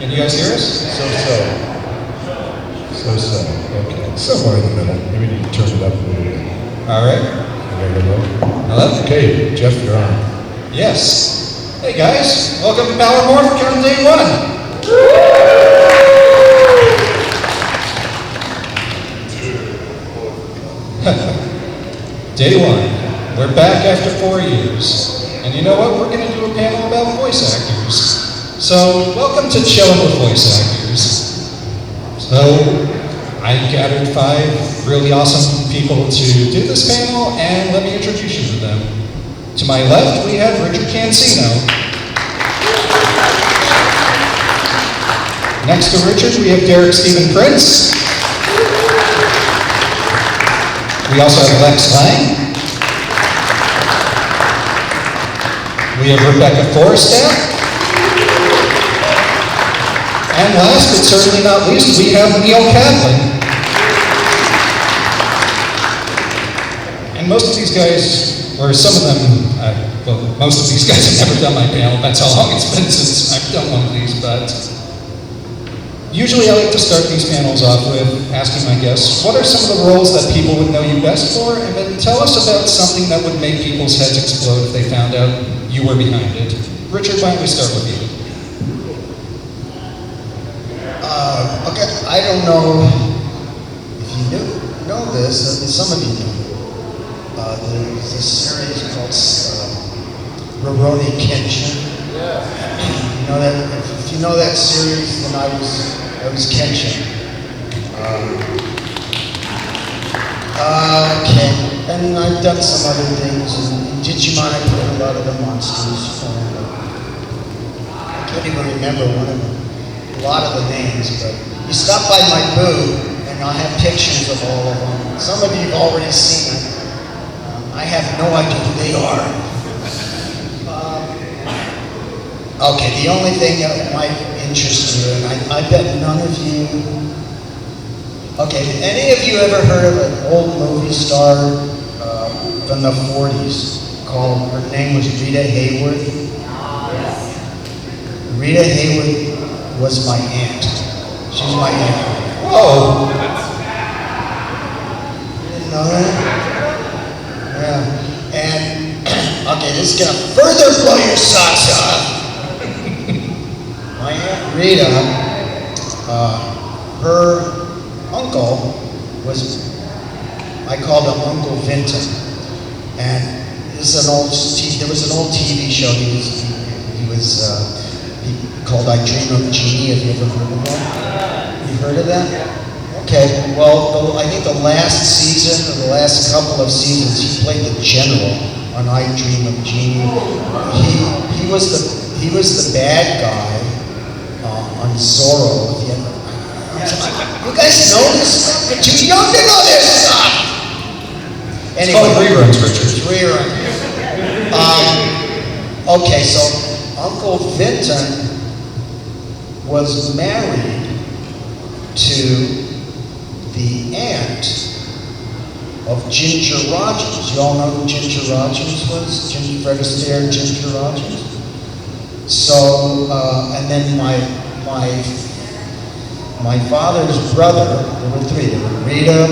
Can you guys hear us? So. Okay. Somewhere in the middle. Maybe you need to turn it up a little bit. All right. Hello? Okay, Jeff, you're on. Yes. Hey guys, welcome to Power Morphicon Day 1. Day 1. We're back after 4 years. And you know what? We're going to do a panel about voice actors. So, welcome to Chillin' with Voice Actors. So, I gathered 5 really awesome people to do this panel, and let me introduce you to them. To my left, we have Richard Cancino. Next to Richard, we have Derek Stephen Prince. We also have Lex Lang. We have Rebecca Forrestaff. And last but certainly not least, we have Neil Kaplan. And most of these guys, or some of them, most of these guys have never done my panel. That's how long it's been since I've done one of these. But usually I like to start these panels off with asking my guests, what are some of the roles that people would know you best for? And then tell us about something that would make people's heads explode if they found out you were behind it. Richard, why don't we start with you? Okay, I don't know if you know this, some of you know. There's a series called Rurouni Kenshin. Yeah. You know that? If you know that series, then I was Kenshin. Okay, and I've done some other things. In Digimon, I put a lot of the monsters. I can't even remember one of them. A lot of the names, but you stop by my booth and I'll have pictures of all of them. Some of you have already seen them. I have no idea who they are. Okay, the only thing that might interest you, and I bet none of you. Okay, any of you ever heard of an old movie star from the 40s called? Her name was Rita Hayworth. Rita Hayworth was my aunt. She's my aunt. Whoa! You didn't know that? Yeah. And, okay, this is gonna further blow your socks off. My Aunt Rita, her uncle was, I called him Uncle Vinton. And this is there was an old TV show he was called I Dream of Jeannie. Have you ever heard of that? You heard of that? Okay, well, I think the last season, or the last couple of seasons, he played the general on I Dream of Jeannie. He was the bad guy on Zorro. You guys know this stuff? You're too young to know this stuff! Anyway, it's called reruns, Richard. Reruns. Okay, so Uncle Vinton was married to the aunt of Ginger Rogers. You all know who Ginger Rogers was? Fred Astaire, Ginger Rogers. So, and then my father's brother, there were 3. There were Rita,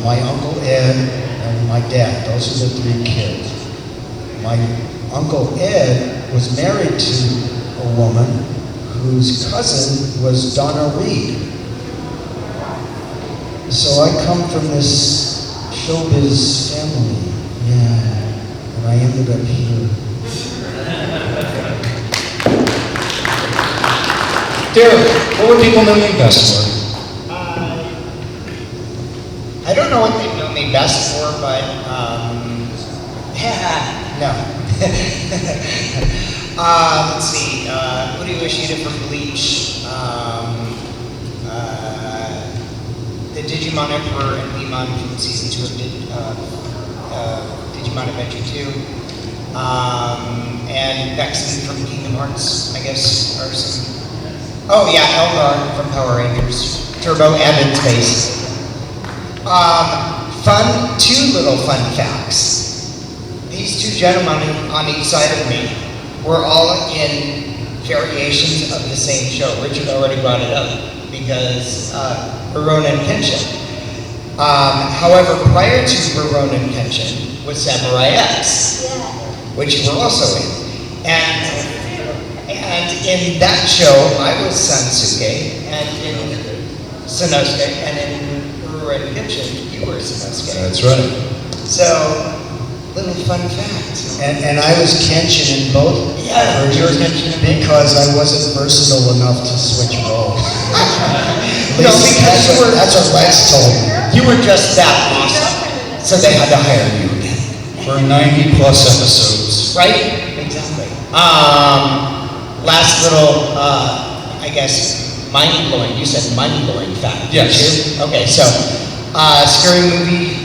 my Uncle Ed, and my dad. Those are the 3 kids. My Uncle Ed was married to a woman whose cousin was Donna Reed. So I come from this showbiz family, yeah, and I ended up here. Derek, what would people know you best for? I don't know what they know me best for, but no. Let's see. Woody Yoshida from Bleach, the Digimon Emperor and Lemon from season 2 of Digimon Adventure 2, and Vexen from Kingdom Hearts, I guess, or some. Oh yeah, Elgar from Power Rangers, Turbo and in Space. Two little fun facts. These 2 gentlemen on each side of me were all in variations of the same show. Richard already brought it up because Rurouni Kenshin. However, prior to Rurouni Kenshin was Samurai X, which you were also in. And in that show, I was Sansuke, and in Sanosuke, and in Rurouni Kenshin, you were Sanosuke. That's right. So, little fun fact. And I was Kenshin in both Yeah, you were versions Kenshin in because I wasn't versatile enough to switch roles. No, because you were- that's what Lex told me. You were just that awesome, so they had to hire you again. For 90 plus episodes. Right? Exactly. Last little, I guess, mind-blowing. You said mind-blowing fact. Yes. Didn't you? Okay, so, scary movie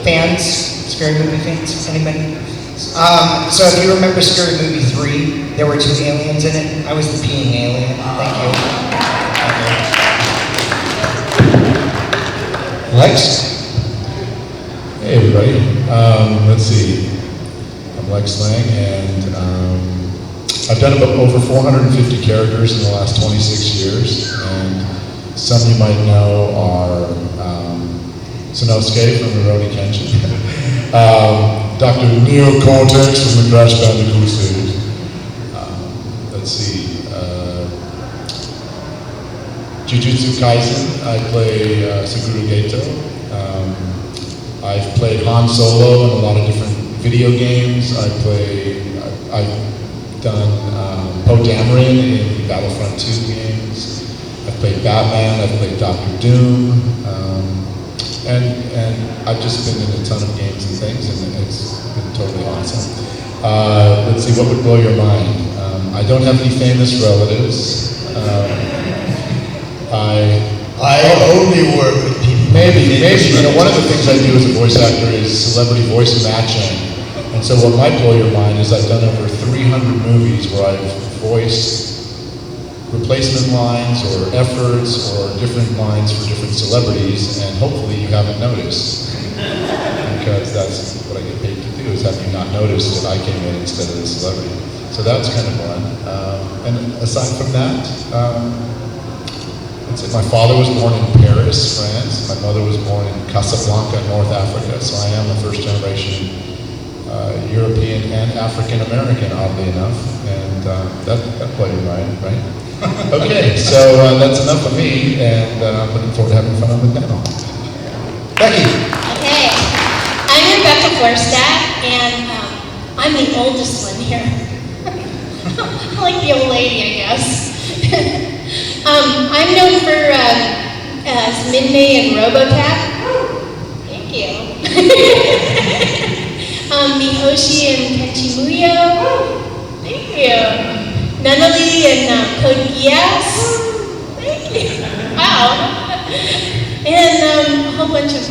fans? Scary movie fans? Anybody? So if you remember Scary Movie 3, there were 2 aliens in it. I was the peeing alien. Thank you. Lex? Hey everybody, let's see. I'm Lex Lang, and I've done about over 450 characters in the last 26 years, and some you might know are Sanosuke from Rurouni Kenshin, Dr. Neo Cortex from the Crash Bandicoot series. Let's see. Jujutsu Kaisen, I play Suguru Geto. I've played Han Solo in a lot of different video games. I've done Poe Dameron in the Battlefront 2 games. I've played Batman, I've played Doctor Doom, and I've just been in a ton of games and things, and it's been totally awesome. Let's see, what would blow your mind? I don't have any famous relatives. I only work with people. Maybe. You know, one of the things I do as a voice actor is celebrity voice matching. And so what might blow your mind is I've done over 300 movies where I've voiced replacement lines or efforts or different lines for different celebrities, and hopefully you haven't noticed. Because that's what I get paid to do, is have you not noticed that I came in instead of the celebrity. So that's kind of fun. And aside from that, my father was born in Paris, France. My mother was born in Casablanca, North Africa. So I am a first generation European and African American, oddly enough. And that played right, right? Okay, so that's enough of me, and I'm looking forward to having fun on the panel. Becky. Okay, I'm Rebecca Forstadt, and I'm the oldest one here. I like the old lady, I guess. I'm known for as Midney and Robotap. Thank you. Mihoshi and Kenchimuyo. Thank you. Nunnally and Code Geass. Thank you. Wow. And a whole bunch of,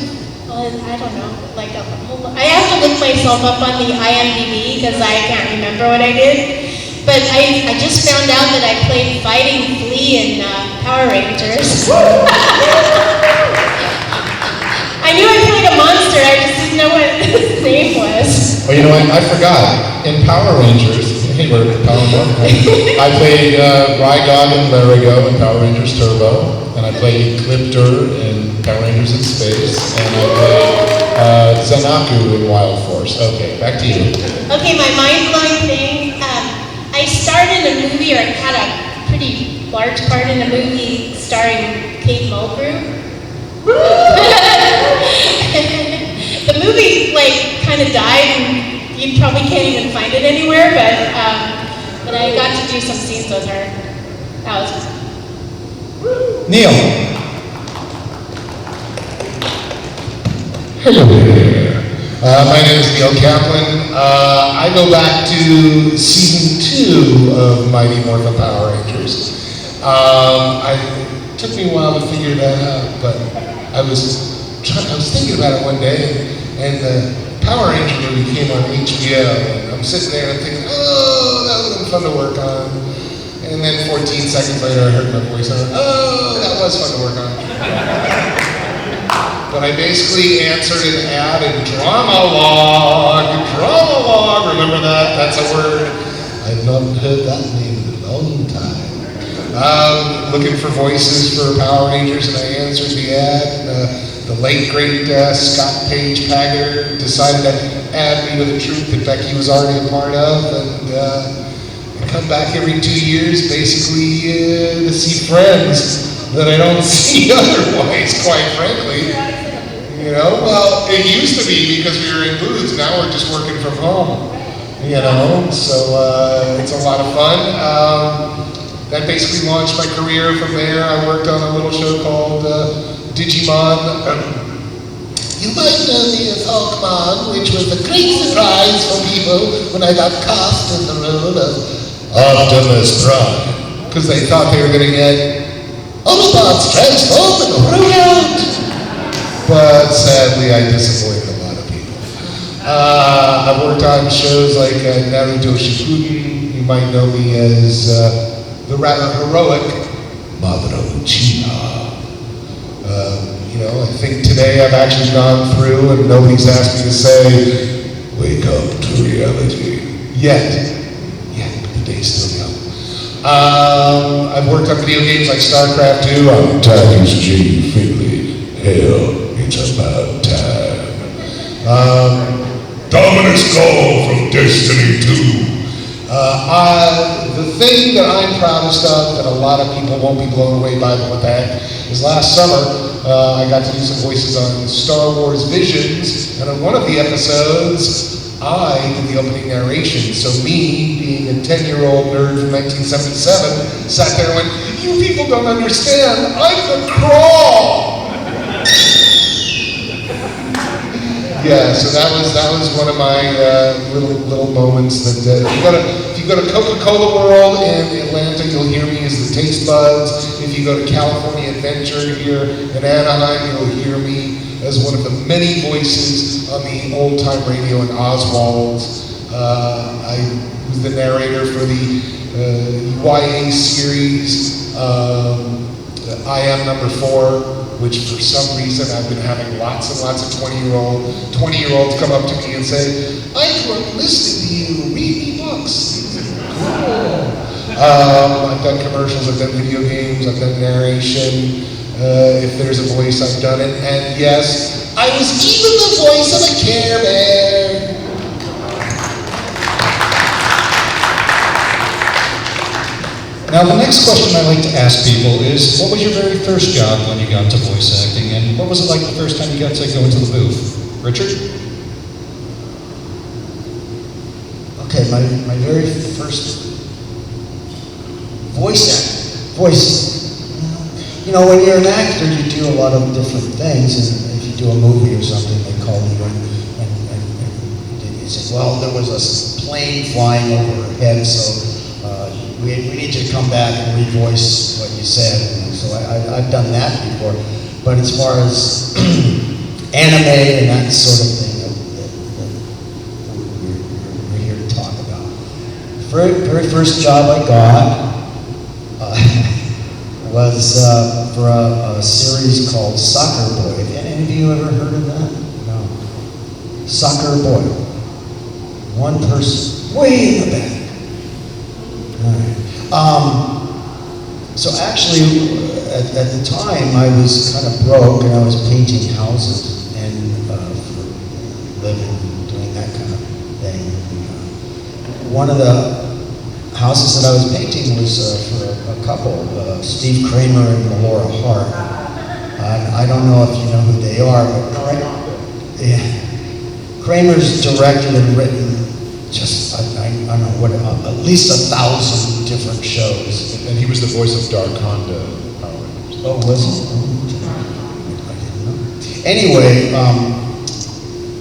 I don't know, like a whole, I have to look myself up on the IMDb because I can't remember what I did. But I just found out that I played Fighting Flea in Power Rangers. I knew I played a monster, I just didn't know what his name was. Oh, you know what? I forgot. In Power Rangers, hey, we're Power Rangers. I played Rygog and Larigo in Power Rangers Turbo, and I played Ecliptor in Power Rangers in Space, and I played Zanaku in Wild Force. Okay, back to you. Okay, my mind-blowing thing. I starred in a movie, or had a pretty large part in a movie starring Kate Mulgrew. The movie, kind of died, and you probably can't even find it anywhere, but I got to do some scenes with her. That was Neil. Hello there. My name is Neil Kaplan. I go back to season 2 of Mighty Morphin Power Rangers. It took me a while to figure that out, but I was thinking about it one day, and the Power Ranger movie came on HBO, and I'm sitting there and I'm thinking, oh, that would have been fun to work on. And then 14 seconds later, I heard my voice on, oh, that was fun to work on. But I basically answered an ad in drama log, remember that? That's a word. I've not heard that name in a long time. Looking for voices for Power Rangers, and I answered the ad. The late, great Scott Page-Pagter decided to add me to the troupe that Becky was already a part of, and I come back every 2 years, basically, to see friends that I don't see otherwise, quite frankly. You know, well, it used to be because we were in booths, now we're just working from home. You know, so it's a lot of fun. That basically launched my career. From there, I worked on a little show called Digimon. You might know me as Hawkman, which was a great surprise for people when I got cast in the role of Optimus Prime, because they thought they were going to get Autobots transformed and brilliant. But sadly, I disappointed a lot of people. I've worked on shows like Naruto Shippuden. You might know me as the rather heroic Madara Uchiha. You know, I think today I've actually gone through and nobody's asked me to say, wake up to reality. Yet, the day's still young. I've worked on video games like StarCraft 2. I'm Titus J. Finley. Hell, it's about time. Dominus Call from Destiny 2. The thing that I'm proudest of, that a lot of people won't be blown away by what that is, last summer, I got to do some voices on Star Wars Visions, and on one of the episodes, I did the opening narration. So me, being a 10-year-old nerd from 1977, sat there and went, you people don't understand, I'm the Crawl! Yeah, so that was one of my little moments that if you go to Coca-Cola World in Atlanta, you'll hear me as the Taste Buds. If you go to California Adventure here in Anaheim, you'll hear me as one of the many voices on the old-time radio in Oswald's. I was the narrator for the YA series, I Am Number 4. Which for some reason I've been having lots and lots of 20-year-olds come up to me and say, I grew up listening to you, read me books. Cool. I've done commercials, I've done video games, I've done narration. If there's a voice, I've done it. And yes, I was even the voice of a Care Bear. Now, the next question I like to ask people is, what was your very first job when you got into voice acting, and what was it like the first time you got to go into the booth? Richard? Okay, my very first voice. You know, when you're an actor, you do a lot of different things, and if you do a movie or something, they call you and you say, well, there was a plane flying overhead, so we need you to come back and revoice what you said. And so I've done that before. But as far as anime and that sort of thing that we're here to talk about. The very first job I got was for a series called Soccer Boy. Have any of you ever heard of that? No. Soccer Boy. One person, way in the back. So actually, at the time, I was kind of broke, and I was painting houses and for a living, doing that kind of thing. One of the houses that I was painting was for a couple, Steve Kramer and Melora Hart. I don't know if you know who they are, but Kramer's directed and written just, I don't know, what, at least 1,000 different shows. And he was the voice of Dark Honda. Oh, was he? I didn't know. Anyway,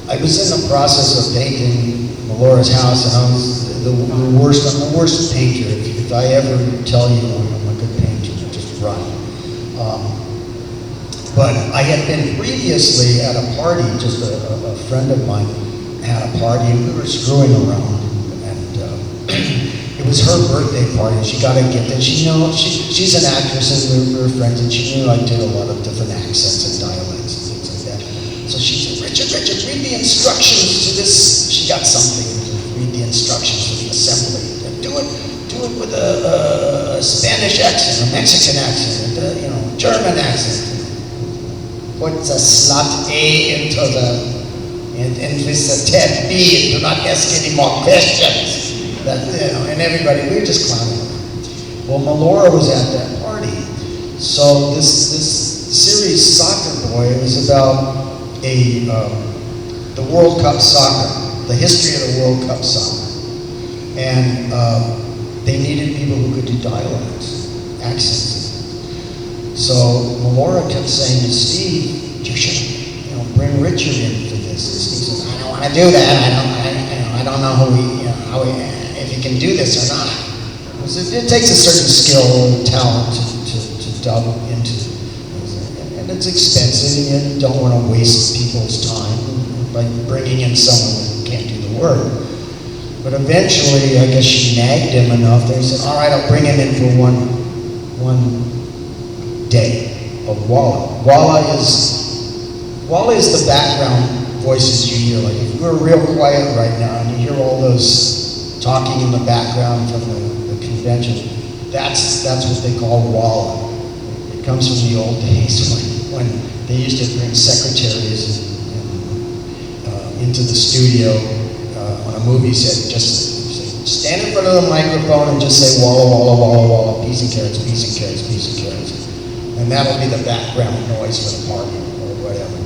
I was in the process of painting Melora's house, and I was I'm the worst painter. If I ever tell you I'm a good painter, just run. But I had been previously at a party, just a friend of mine had a party, and we were screwing around, and it was her birthday party, and she got a gift, and she's an actress, and we were friends, and she knew I did a lot of different accents and dialects and things like that. So she said, Richard, read the instructions to this. She got something, read the instructions for the assembly, and do it with a Spanish accent, a Mexican accent, German accent. Put the slot A into the tab B, and do not ask any more questions. And everybody, we were just clowning. Well, Melora was at that party. So this series, Soccer Boy, was about the World Cup soccer, the history of the World Cup soccer. And they needed people who could do dialects, accents. So Melora kept saying to Steve, you should bring Richard in for this. And Steve says, I don't want to do that. I don't know if he can do this or not. It takes a certain skill and talent to dub into it. And it's expensive, and you don't want to waste people's time by bringing in someone who can't do the work. But eventually, I guess she nagged him enough that he said, all right, I'll bring him in for one day of Walla. Walla is the background voices you hear. Like if we're real quiet right now and you hear all those talking in the background from the convention, that's what they call Walla. It comes from the old days when they used to bring secretaries into the studio on a movie set, just stand in front of the microphone and just say Walla, Walla, Walla, Walla, peas and carrots, peas and carrots, peas and carrots. And that'll be the background noise for the party or whatever.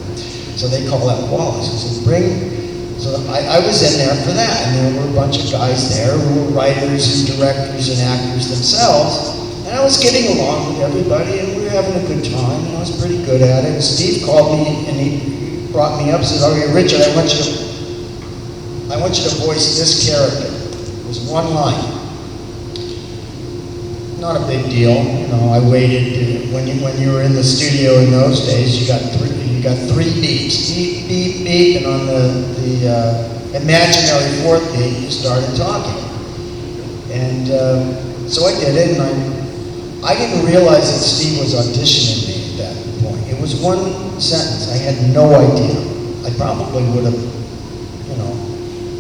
So they call that Walla. So I was in there for that, and there were a bunch of guys there who were writers and directors and actors themselves. And I was getting along with everybody, and we were having a good time, and I was pretty good at it. And Steve called me, and he brought me up and said, okay, Richard, I want you to voice this character. It was one line. Not a big deal, I waited. When you were in the studio in those days, you got three beats, beep, beep, beep, and on the imaginary fourth beat, you started talking. And so I did it, and I didn't realize that Steve was auditioning me at that point. It was one sentence. I had no idea. I probably would have,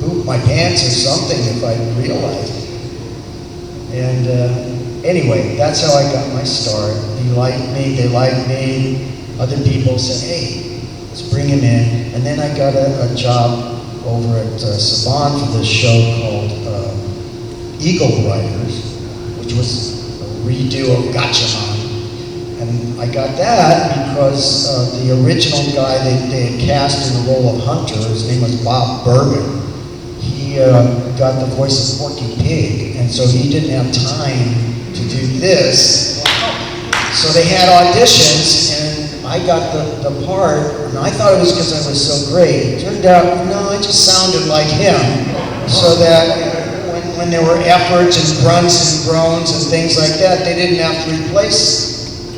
pooped my pants or something if I realized it. And anyway, that's how I got my start. He liked me, they liked me. Other people said, hey, let's bring him in. And then I got a job over at Saban for this show called Eagle Riders, which was a redo of Gatchaman. And I got that because the original guy they had cast in the role of Hunter, his name was Bob Bergen. He got the voice of Porky Pig, and so he didn't have time to do this. So they had auditions, and I got the part, and I thought it was because I was so great. It turned out, no, I just sounded like him, so that when there were efforts and grunts and groans and things like that, they didn't have to replace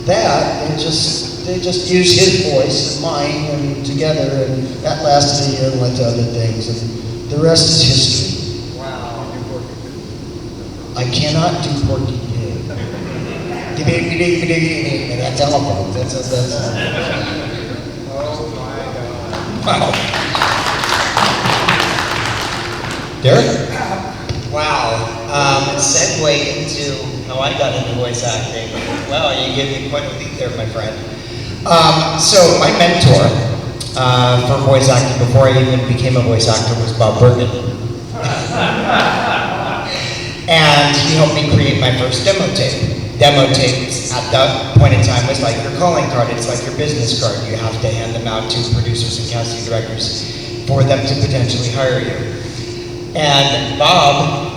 that. They just used his voice and mine and together, and that lasted a year and led to other things. And the rest is history. Wow. I cannot do Porky Pig. That telephone. That's. Oh my God. Wow. Derek? Wow. Segue into how I got into voice acting. Wow, you gave me quite a leap there, my friend. So my mentor for voice acting before I even became a voice actor was Bob Bergen. And he helped me create my first demo tape. Demo tapes at that point in time was like your calling card. It's like your business card. You have to hand them out to producers and casting directors for them to potentially hire you. And Bob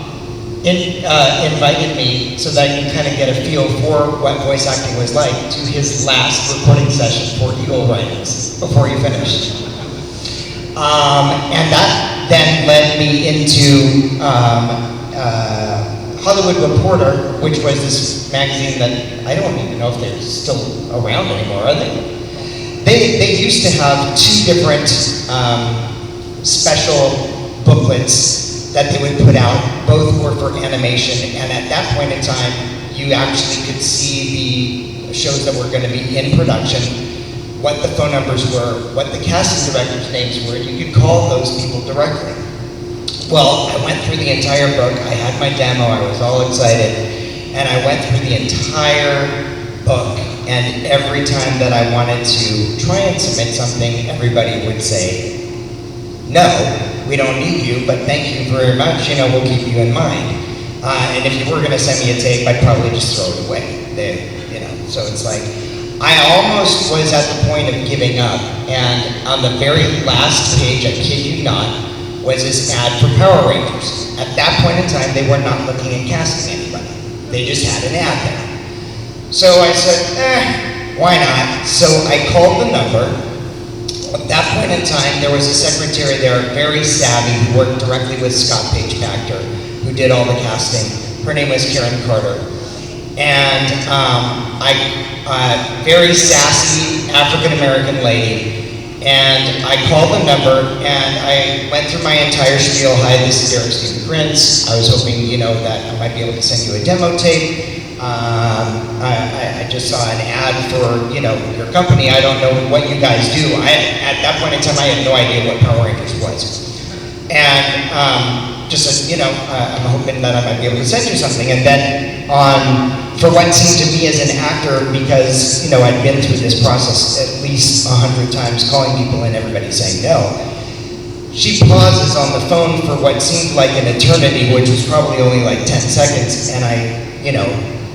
invited me so that I could kind of get a feel for what voice acting was like to his last recording session for Eagle Riders before he finished. And that then led me into Hollywood Reporter, which was this magazine that I don't even know if they're still around anymore, are they? They used to have two different special booklets that they would put out. Both were for animation, and at that point in time, you actually could see the shows that were going to be in production, what the phone numbers were, what the casting directors' names were. You could call those people directly. Well, I went through the entire book. I had my demo. I was all excited. And I went through the entire book. And every time that I wanted to try and submit something, everybody would say, no, we don't need you, but thank you very much. We'll keep you in mind. And if you were going to send me a tape, I'd probably just throw it away. So it's like, I almost was at the point of giving up. And on the very last page, I kid you not, was this ad for Power Rangers. At that point in time, they were not looking at casting anybody. They just had an ad there. So I said, why not? So I called the number. At that point in time, there was a secretary there, very savvy, who worked directly with Scott Page-Pagter, who did all the casting. Her name was Karen Carter. And very sassy African-American lady. And I called the number, and I went through my entire spiel. Hi, this is Derek Stephen Prince. I was hoping, that I might be able to send you a demo tape. I just saw an ad for, your company. I don't know what you guys do. At that point in time, I had no idea what Power Rangers was. And just said, I'm hoping that I might be able to send you something. And then for what seemed to me as an actor, because, I'd been through this process at least 100 times, calling people and everybody saying no, she pauses on the phone for what seemed like an eternity, which was probably only like 10 seconds, and I,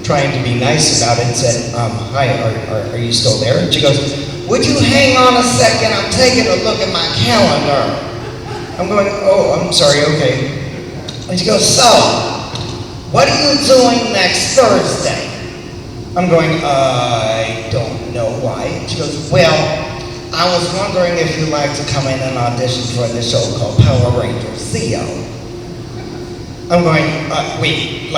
trying to be nice about it, said, hi, are you still there? And she goes, would you hang on a second? I'm taking a look at my calendar. I'm going, oh, I'm sorry, okay. And she goes, so, what are you doing next Thursday? I'm going, I don't know why. She goes, well, I was wondering if you'd like to come in and audition for this show called Power Rangers Theo. I'm going, wait,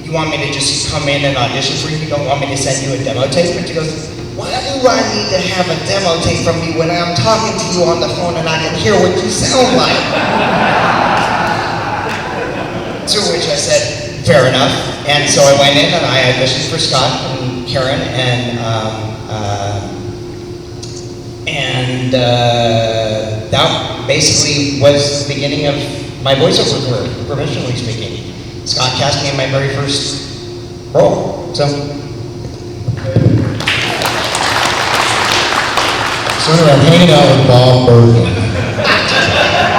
you want me to just come in and audition for you? You don't want me to send you a demo tape? And she goes, why do I need to have a demo tape from you when I'm talking to you on the phone and I can hear what you sound like? To which I said, fair enough. And so I went in and I auditioned for Scott and Karen, and that basically was the beginning of my voiceover career, professionally speaking. Scott cast me in my very first role. So anyway, I'm hanging out with Bob Burton.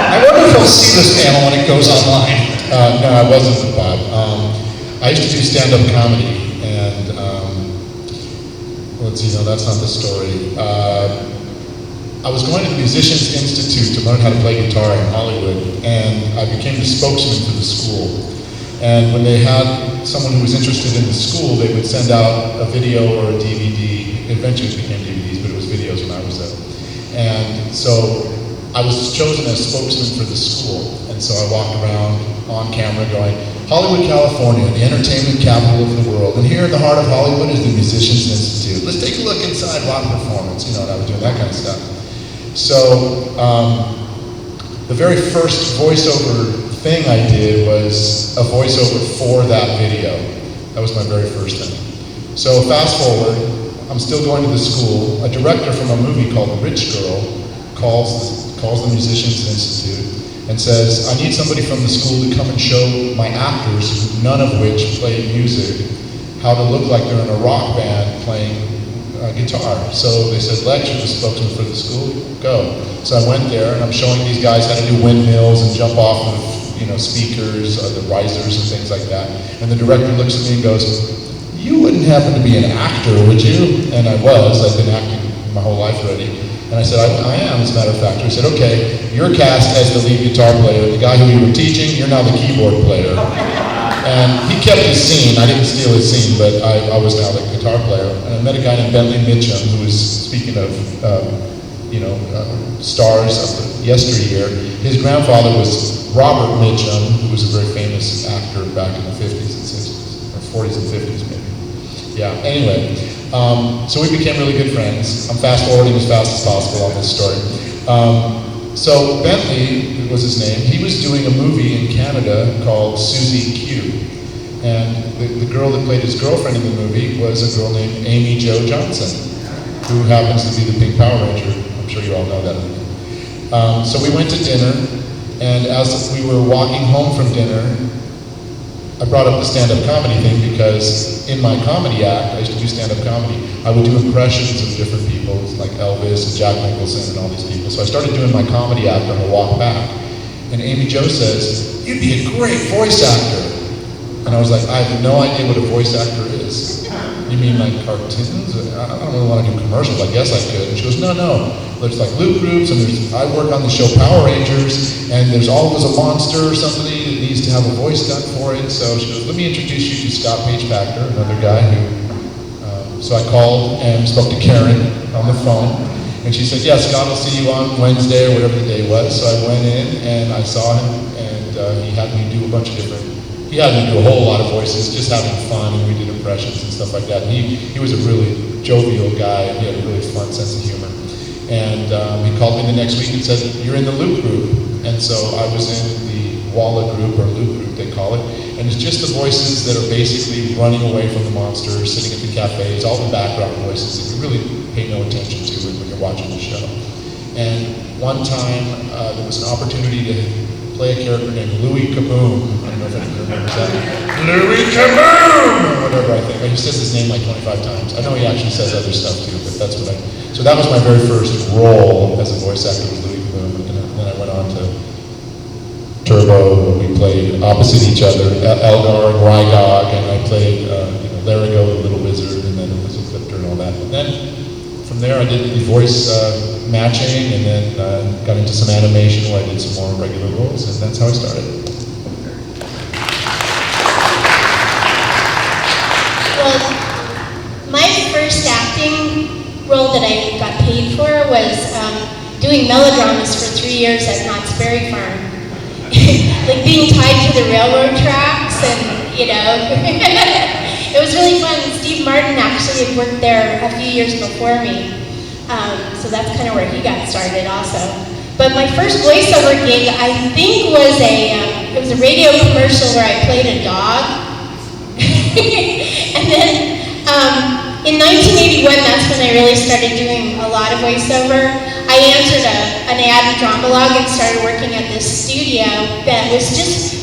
I wonder if he'll see this panel when it goes online. No, I wasn't with Bob. I used to do stand-up comedy, and let's see, no, that's not the story. I was going to the Musicians Institute to learn how to play guitar in Hollywood, and I became the spokesman for the school. And when they had someone who was interested in the school, they would send out a video or a DVD. Eventually it became DVDs, but it was videos when I was there. And so I was chosen as spokesman for the school. And so I walked around on camera going, Hollywood, California, the entertainment capital of the world. And here in the heart of Hollywood is the Musicians Institute. Let's take a look inside rock performance. And I was doing that kind of stuff. So the very first voiceover thing I did was a voiceover for that video. That was my very first thing. So fast forward, I'm still going to the school. A director from a movie called The Rich Girl calls the Musicians Institute and says, I need somebody from the school to come and show my actors, none of which play music, how to look like they're in a rock band playing guitar. So they said, Lex, you're the spokesman for the school, go. So I went there and I'm showing these guys how to do windmills and jump off of speakers, the risers and things like that. And the director looks at me and goes, you wouldn't happen to be an actor, would you? And I was. I've been acting my whole life already. And I said, I am, as a matter of fact. He said, okay, you're cast as the lead guitar player. The guy who you were teaching, you're now the keyboard player. And he kept his scene. I didn't steal his scene, but I was now the guitar player. And I met a guy named Bentley Mitchum, who was, speaking of, stars of the yesteryear. His grandfather was Robert Mitchum, who was a very famous actor back in the 50s and 60s, or 40s and 50s maybe. Yeah, anyway, so we became really good friends. I'm fast forwarding as fast as possible on this story. So Bentley was his name. He was doing a movie in Canada called Susie Q. And the girl that played his girlfriend in the movie was a girl named Amy Jo Johnson, who happens to be the Pink Power Ranger. I'm sure you all know that. So we went to dinner, And as we were walking home from dinner, I brought up the stand-up comedy thing because in my comedy act, I used to do stand-up comedy, I would do impressions of different people, like Elvis and Jack Nicholson and all these people. So I started doing my comedy act on the walk back. And Amy Jo says, "You'd be a great voice actor." And I was like, "I have no idea what a voice actor is." "You mean like cartoons? I don't really want to do commercials. I guess I could." And she goes, no. There's like loop groups, and I work on the show Power Rangers, and there's always a monster or somebody that needs to have a voice done for it. So she goes, "Let me introduce you to Scott Page-Pagter, another guy who," so I called and spoke to Karen on the phone, and she said, "Yeah, Scott will see you on Wednesday," or whatever the day was. So I went in and I saw him, and he had me do a bunch of he had me do a whole lot of voices, just having fun, and we did impressions and stuff like that. And he was a really jovial guy, and he had a really fun sense of humor. And he called me the next week and said, "You're in the loop group." And so I was in the Walla group, or loop group they call it. And it's just the voices that are basically running away from the monsters, sitting at the cafes, all the background voices that you really pay no attention to when you're watching the show. And one time there was an opportunity to play a character named Louis Kaboom. I don't know if anyone remembers that. Louis Kaboom! Or whatever, I think. He says his name like 25 times. I know he actually says other stuff too, but that's what so that was my very first role as a voice actor, was Louis Kaboom. And then I went on to Turbo, and we played opposite each other, Eldar and Rygog, and I played Larigo, the Little Wizard, and then Elizabeth Clipter and all that. And then from there I did the voice matching, and then got into some animation where I did some more regular roles, and that's how I started. Well, my first acting role that I got paid for was doing melodramas for 3 years at Knott's Berry Farm. Like being tied to the railroad tracks, and it was really fun. Steve Martin actually had worked there a few years before me. So that's kind of where he got started also. But my first voiceover gig, I think, was it was a radio commercial where I played a dog. And then in 1981, that's when I really started doing a lot of voiceover. I answered an ad in Dramalog and started working at this studio that was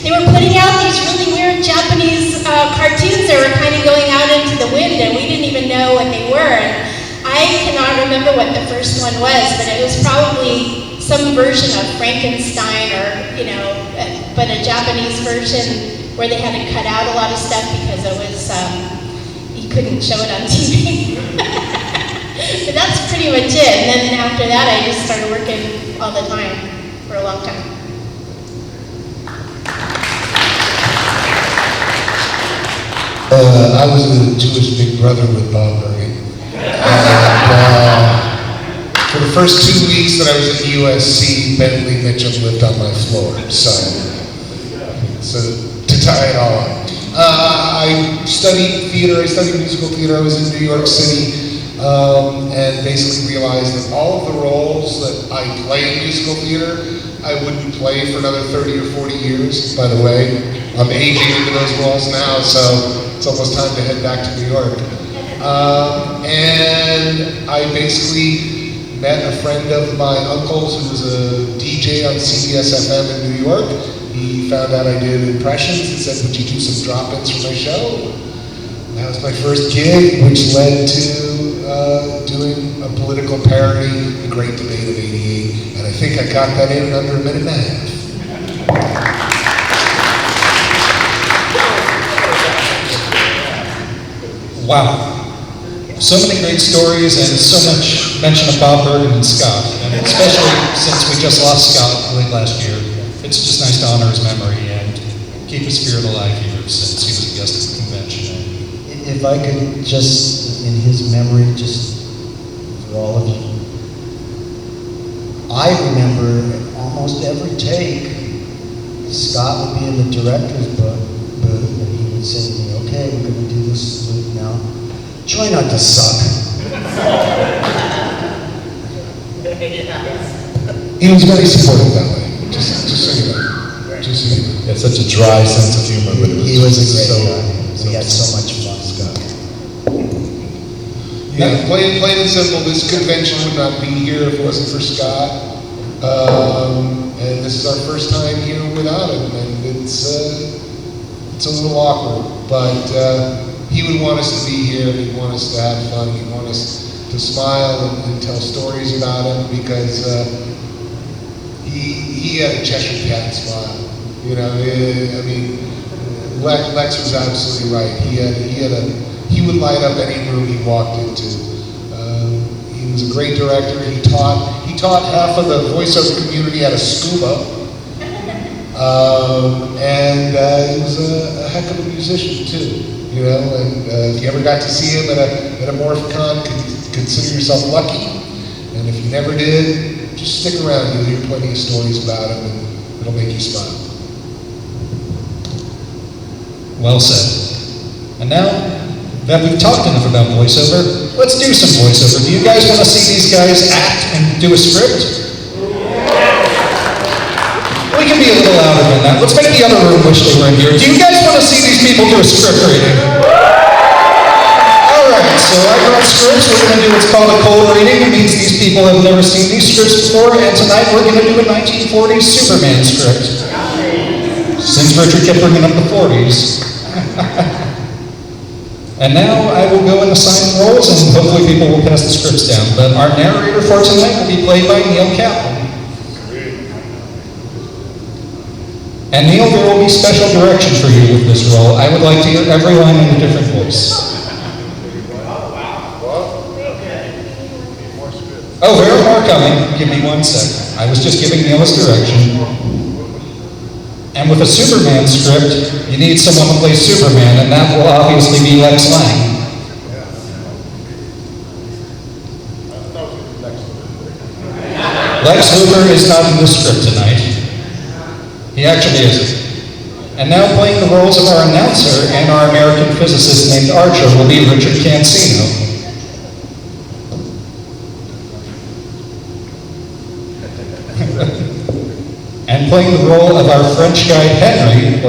they were putting out these really weird Japanese cartoons that were kind of going out into the wind, and we didn't even know what they were. And I cannot remember what the first one was, but it was probably some version of Frankenstein, or but a Japanese version where they had to cut out a lot of stuff because it was you couldn't show it on TV. But that's pretty much it. And then after that, I just started working all the time for a long time. I was a Jewish big brother with Bob Bergen. For the first 2 weeks that I was at USC, Bentley Mitchell lived on my floor. So to tie it all up. I studied theater, I studied musical theater. I was in New York City, and basically realized that all of the roles that I play in musical theater, I wouldn't play for another 30 or 40 years. By the way, I'm aging into those roles now, so it's almost time to head back to New York. And I basically met a friend of my uncle's who was a DJ on CBS FM in New York. He found out I did impressions and said, "Would you do some drop-ins for my show?" That was my first gig, which led to doing a political parody, The Great Debate of '88, and I think I got that in under a minute and a half. Wow. So many great stories and so much mention of Bob Bergen and Scott, and especially since we just lost Scott late last year. It's just nice to honor his memory and keep his spirit alive here since he was a guest at the convention. If I could just, in his memory, just for all of you, I remember almost every take, Scott would be in the director's booth, and he would say to me, "Okay, we're going to do this now. Try not to suck." He was very supportive that way. Just so you know. Just so you know. He had such a dry sense of humor, but He was a great guy. We had so much fun. Scott. Yeah, plain and simple, this convention would not be here if it wasn't for Scott. and this is our first time here without him, and it's a little awkward, but he would want us to be here, and he'd want us to have fun, he'd want us to smile and tell stories about him, because he had a Cheshire Cat smile. You know, I mean, Lex was absolutely right. He would light up any room he walked into. He was a great director. He taught half of the voiceover community how to scuba. And he was a heck of a musician too, you know. And if you ever got to see him at a Morphicon, consider yourself lucky. And if you never did, just stick around. You'll hear plenty of stories about him, and it'll make you smile. Well said. And now that we've talked enough about voiceover, let's do some voiceover. Do you guys want to see these guys act and do a script? We can be a little louder than that. Let's make the other room wish they were in here. Do you guys want to see these people do a script reading? Alright, so I brought scripts. We're going to do what's called a cold reading. It means these people have never seen these scripts before, and tonight we're going to do a 1940s Superman script. Since Richard kept bringing up the 40s. And now I will go and assign roles, and hopefully people will pass the scripts down. But our narrator for tonight will be played by Neil Kaplan. And Neil, there will be special direction for you with this role. I would like to hear every line in a different voice. Oh, there are more coming. Give me 1 second. I was just giving Neil his direction. And with a Superman script, you need someone to play Superman, and that will obviously be Lex Lang. Lex Luthor is not in the script tonight. He actually isn't. And now playing the roles of our announcer and our American physicist named Archer will be Richard Cancino. And playing the role of our French guy Henry,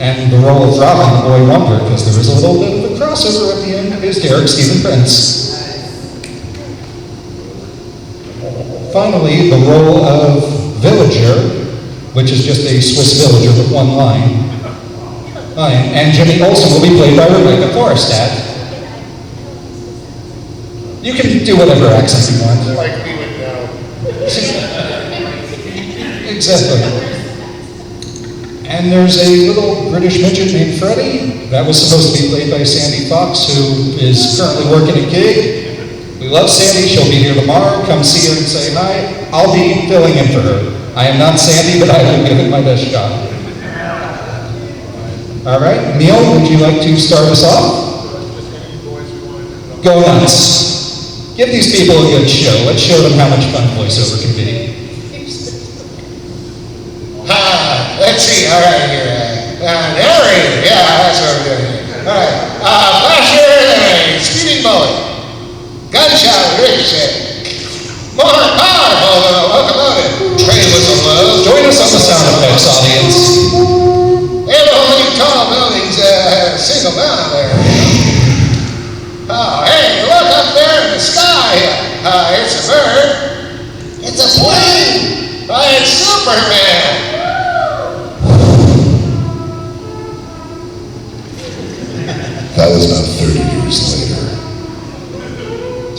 and the role of Robin, the Boy Wonder, because there is a little bit of a crossover at the end, is Derek Stephen Prince. Finally, the role of Villager, which is just a Swiss villager with one line. And Jimmy Olsen will be played by Rebecca Forrestad. You can do whatever accent you want. Like we would know. Exactly. And there's a little British midget named Freddie. That was supposed to be played by Sandy Fox, who is currently working a gig. We love Sandy. She'll be here tomorrow. Come see her and say hi. I'll be filling in for her. I am not Sandy, but I will give it my best shot. All right, Neil, would you like to start us off? Go nuts. Give these people a good show. Let's show them how much fun voiceover can be. Let's see, all right here. Narrator, yeah, that's what we're doing here. All right, flasher, speeding bullet, gunshot, ricochet, more powerful locomotive, train whistle blows. Join us on the sound effects, audience. Only tall buildings single down there. Oh, hey, look up there in the sky. It's a bird. It's a plane. It's Superman. That was about 30 years later.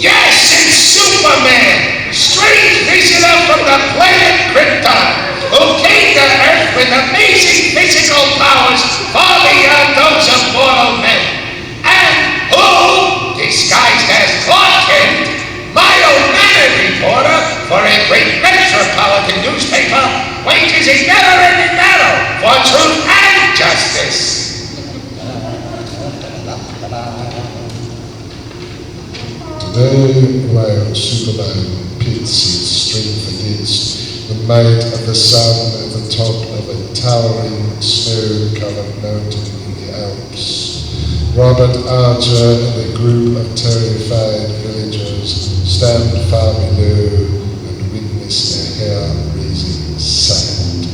Yes, it's Superman! Strange visitor from the planet Krypton, who came to Earth with amazing physical powers far beyond those of mortal men, and who, disguised as Clark Kent, mild-mannered reporter for a great metropolitan newspaper, wages a never-ending battle for truth and justice. Today, while Superman pits his strength against the might of the sun at the top of a towering snow-covered mountain in the Alps, Robert Archer and a group of terrified villagers stand far below and witness a hair-raising sight.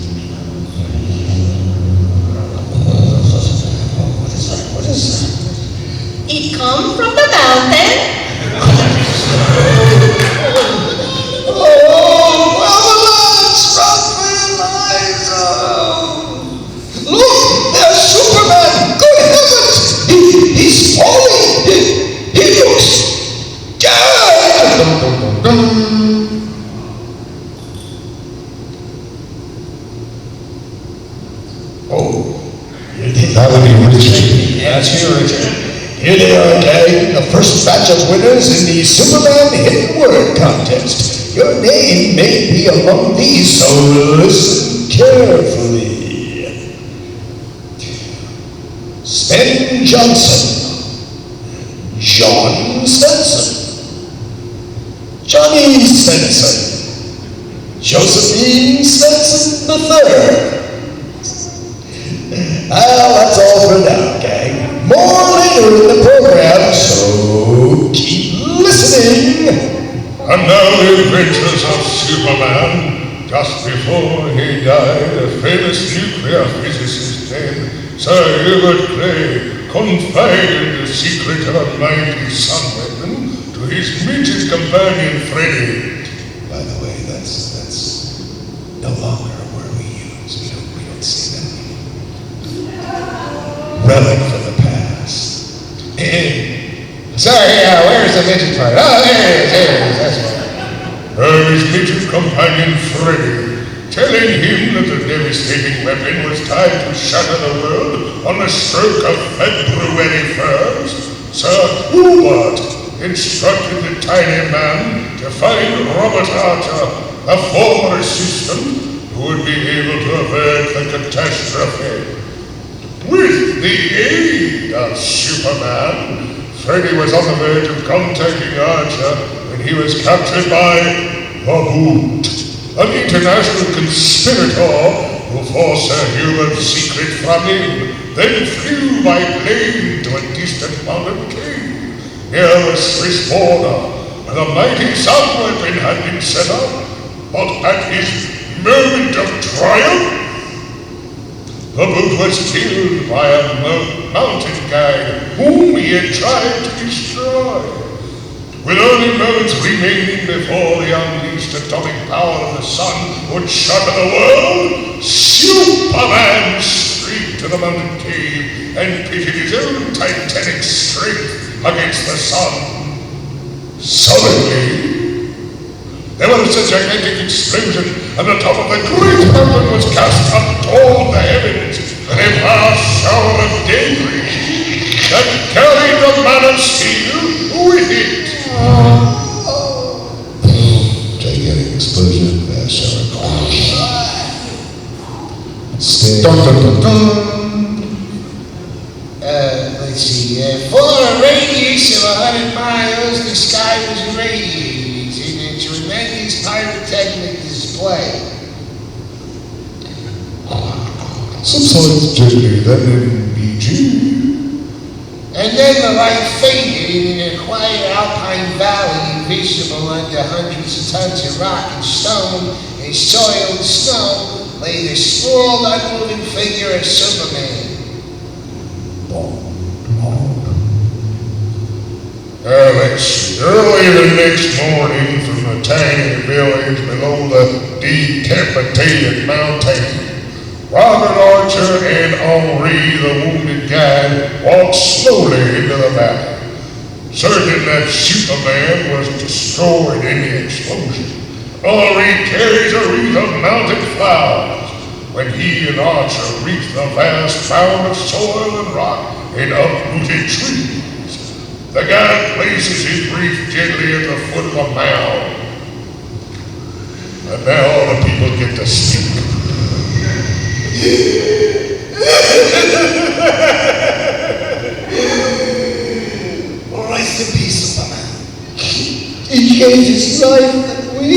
What is that? It comes from the mountain. Oh, well, let's run Oh, that would be Richard. That's you, Richard. Here they are, gang, the first batch of winners in the Superman Hidden Word Contest. Your name may be among these, so listen carefully. Sven Johnson, John Svensson, Johnny Svensson, Josephine Svensson III. Well, that's all for now, gang. More later in the program, so keep listening. And now the adventures of Superman. Just before he died, a famous nuclear physicist named Sir Hubert Clay confided the secret of a mighty sun weapon to his midget companion Freddy. By the way, that's no longer a word we use. We don't say that. Relic from the past. Sorry, where's the midget part? Oh, there it is, that's right. His midget companion Freddy, telling him that the devastating weapon was timed to shatter the world on the stroke of February 1st, Sir Hubert instructed the tiny man to find Robert Archer, a former assistant who would be able to avert the catastrophe. With the aid of Superman, Freddy was on the verge of contacting Archer when he was captured by the Boot, an international conspirator who forced Sir Hubert's secret from him, then flew by plane to a distant mountain cave near the Swiss border, where the mighty sun weapon had been set up. But at his moment of triumph, the Boot was killed by a mountain guide whom he had tried to destroy. With only moments remaining before the unleashed atomic power of the sun would shatter the world, Superman streaked to the mountain cave and pitted his own titanic strength against the sun. Suddenly, there was a gigantic explosion, and the top of the great mountain was cast up toward the heavens, and a vast shower of debris that carried the Man of Steel with it. Gigantic explosion, vast shower of clouds. Dun, dun, dun, dun. Let's see, for a radius of 100 miles, the sky was radiating in a tremendous pyrotechnic display. Subsides gently, then BG. And then the light faded in a quiet alpine valley, invisible under hundreds of tons of rock and stone and soil and snow, lay the sprawled, unmoving figure of Superman. Let's see. Early the next morning, from the tiny village below the decapitated mountain, Robert Archer and Henri, the wounded guide, walked slowly into the valley, certain that Superman was destroyed in the explosion. Henri carries a wreath of mountain flowers when he and Archer reach the vast mound of soil and rock and uprooted trees. The guide places his wreath gently at the foot of the mound. And now all the people get to speak. Rest in peace, Superman. He gave his life that we,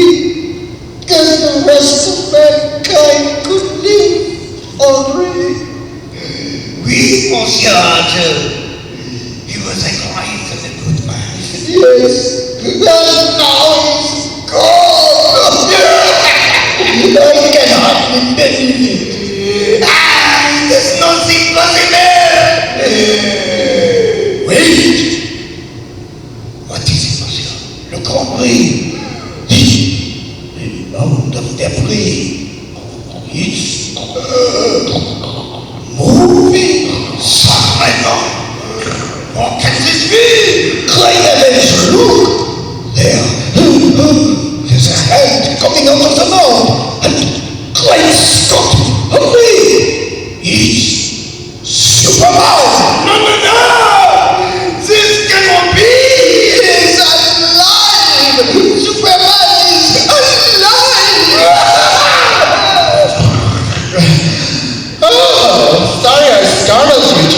as the rest of mankind, could live already. Oui, Monsieur Archer. He was a quiet and a good man. Yes, and now he's gone. I can hardly believe it. There's nothing possible. Wait! What is it, monsieur? Le Henri. The mound of debris. It's moving. Silent. What can this be? Great heavens, look! There. There's a hand coming out of the mound. And great Scott!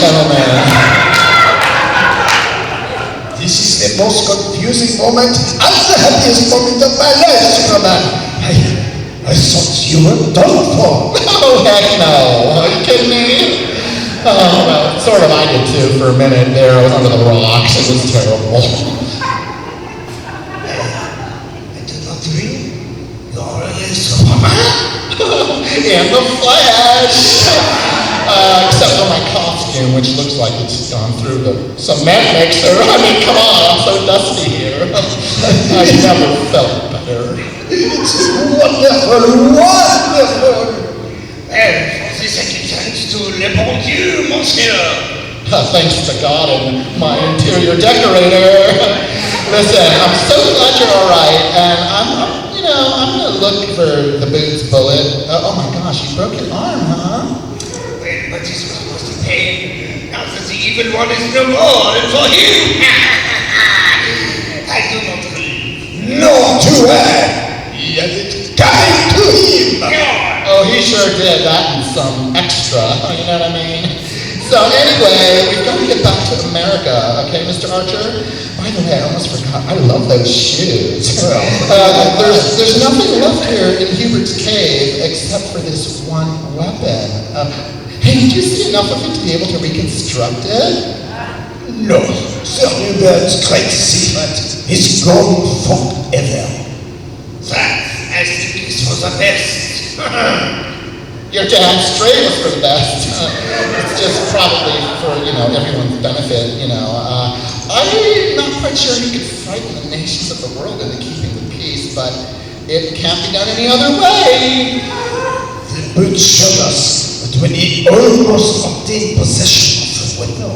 gentlemen. This is the most confusing moment and the happiest moment of my life, Superman. I thought you were done for. Oh, heck no. Are you kidding me? Oh, well, sort of I did too for a minute there. I was under the rocks. It was terrible. I did not dream. You're a Superman. In the flesh. Except for my costume, which looks like it's gone through the cement mixer. I mean, come on, I'm so dusty here. I've never felt better. It's wonderful, wonderful. And for the second thanks to le bon Dieu, monsieur. Thanks to God and my interior decorator. Listen, I'm so glad you're all right, and I'm gonna look for the boots bullet. Oh my gosh, you broke your arm, huh? Well, but this was supposed to pain. Now that the evil one is no more, and for him, I do not grieve. No to her. Yet it came to him. Oh, he sure did that and some extra, you know what I mean? So anyway, we've got to get back to America, okay, Mr. Archer? By the way, I almost forgot, I love those shoes. There's nothing left here in Hubert's cave except for this one weapon. Hey, did you see enough of it to be able to reconstruct it? No, Sir Hubert's great secret is gone forever. That, I think, is for the best. You're damn straight it was for the best. It's just probably for, everyone's benefit, I'm not quite sure he could frighten the nations of the world into keeping the peace, but it can't be done any other way. The book showed us that when he almost obtained possession of the window.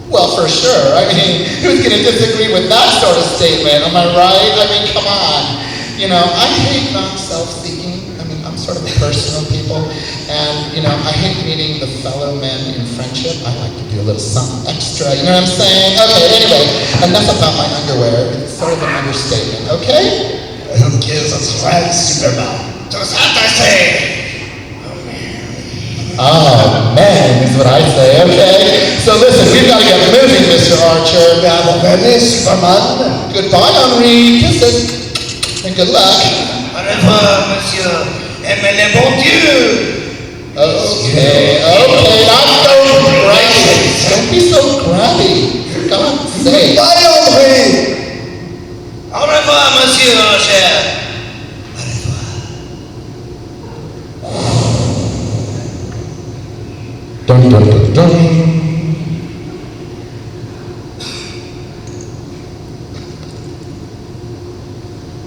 Well, for sure. I mean, who's going to disagree with that sort of statement? Am I right? I mean, come on. I hate not self-seeking. I mean, I'm sort of a personal people. And, I hate meeting the fellow men in friendship. I like to do a little something extra. You know what I'm saying? Okay, anyway, enough about my underwear. It's sort of an understatement, okay? Who cares? That's right, Superman. To that I say. Oh, man, is what I say, okay? So listen, we've got to get moving, Mr. Archer. Superman. Goodbye, Henri. Kisses. And good luck. Au revoir, monsieur. Et le bon Dieu. Okay, I'm so grabby. Don't be so grabby. For God's sake. Bye, Henri. Au revoir, monsieur, cher. Dun, dun, dun, dun.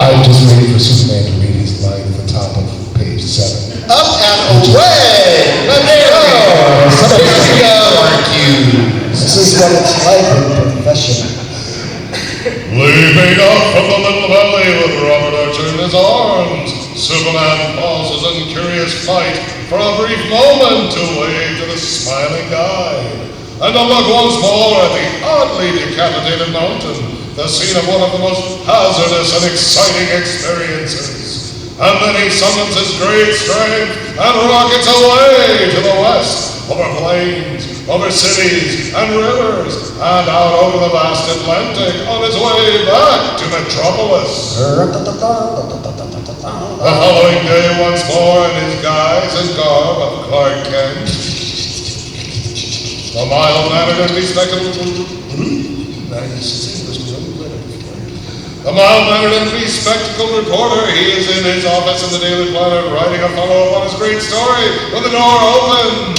I'm just waiting for Superman to read his line at the top of page 7. Up and away! Let's go! Here we go! This is what it's like in profession. Leaping up from the little valley with Robert Archer in his arms, Superman pauses in curious flight for a brief moment to wave to the smiling guide, and to look once more at the oddly decapitated mountain, the scene of one of the most hazardous and exciting experiences. And then he summons his great strength and rockets away to the west, over plains, over cities and rivers, and out over the vast Atlantic on his way back to Metropolis. The following day, once more in his guise and garb of Clark Kent, the mild-mannered and bespectacled reporter, he is in his office in the Daily Planet writing a follow-up on his great story with the door open.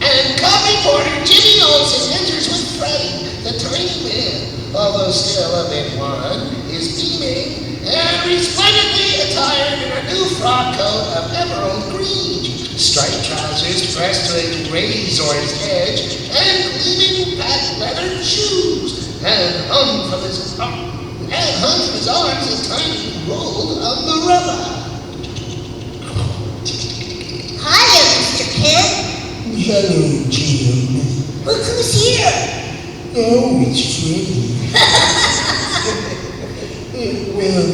And cub reporter Jimmy Olsen enters with Freddy, the tiny man, although still a bit wan, is beaming and resplendently attired in a new frock coat of emerald green, striped trousers pressed to a razor's edge, and gleaming patent leather shoes, and hung from his arms a tiny rolled umbrella. Hiya, Mr. Kent. Hello, Jim. Look who's here. Oh, it's Freddy. Well,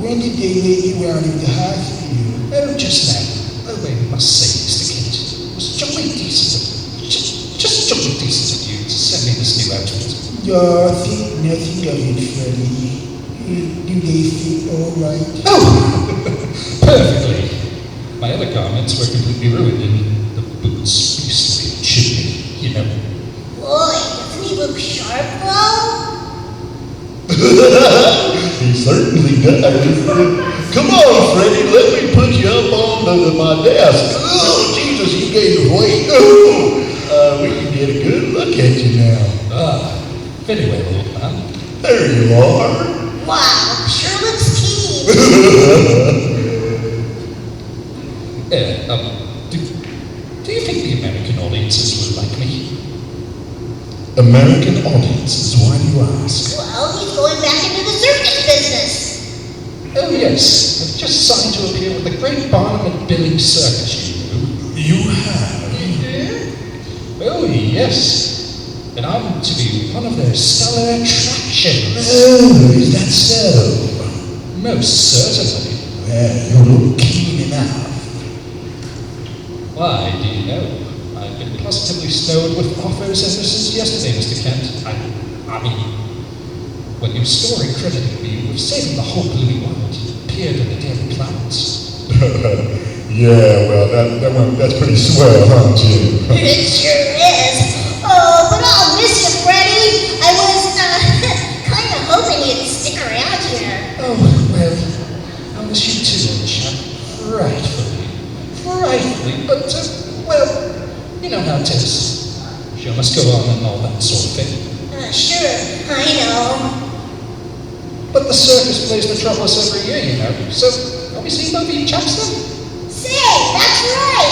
when did they let you out of the hospital? Oh, just now. Oh, I must say, Mr. Kent, it was outfit? I think nothing of it, Freddie. Do they fit all right? Oh, perfectly. My other garments were completely ruined in the boots beastly chimney, you know. Boy, doesn't he look sharp, though? He certainly does. Come on, Freddie, let me put you up on my desk. Oh, Jesus, you gave weight. Oh, we can get a good look at you now. Very well, old man. There you are. Wow, sure looks keen. Do you think the American audiences will like me? American audiences, why do you ask? Well, he's going back into the circus business. Oh yes, I've just signed to appear with the Great Barnum and Billy Circus, you know. You have? Oh yes, and I'm to be one of their stellar attractions. Oh, is that so? Most certainly. Well, you look keen enough. Why, do you know? I've been positively snowed with offers ever since yesterday, Mr. Kent. I mean, when your story credited me with saving the whole bloody world appeared in the Daily Planets. Yeah, well, that's pretty swell, huh, Jim? It sure is. Oh, but I'll miss you, Freddie. I was, kind of hoping you'd stick around here. Oh, well, I miss you too, old chap. Frightfully, but, well, you know how it is. Show must go on and all that sort of thing. Sure, I know. But the circus plays Metropolis every year, you know, so are we seeing both of you chaps then? Say, that's right.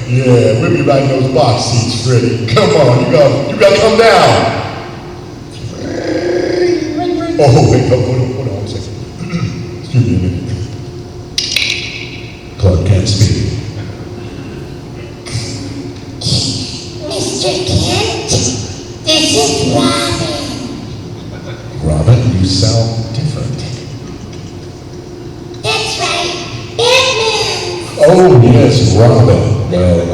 Yeah, we'll be riding those box seats, Freddie. Come on, you gotta come down. Oh, wait, hold on a second. Excuse me a minute. Clark can't speak. Mr. Kent, this is Robin. Robin, you sound different. That's right, Batman. Oh, yes, Robin. Well,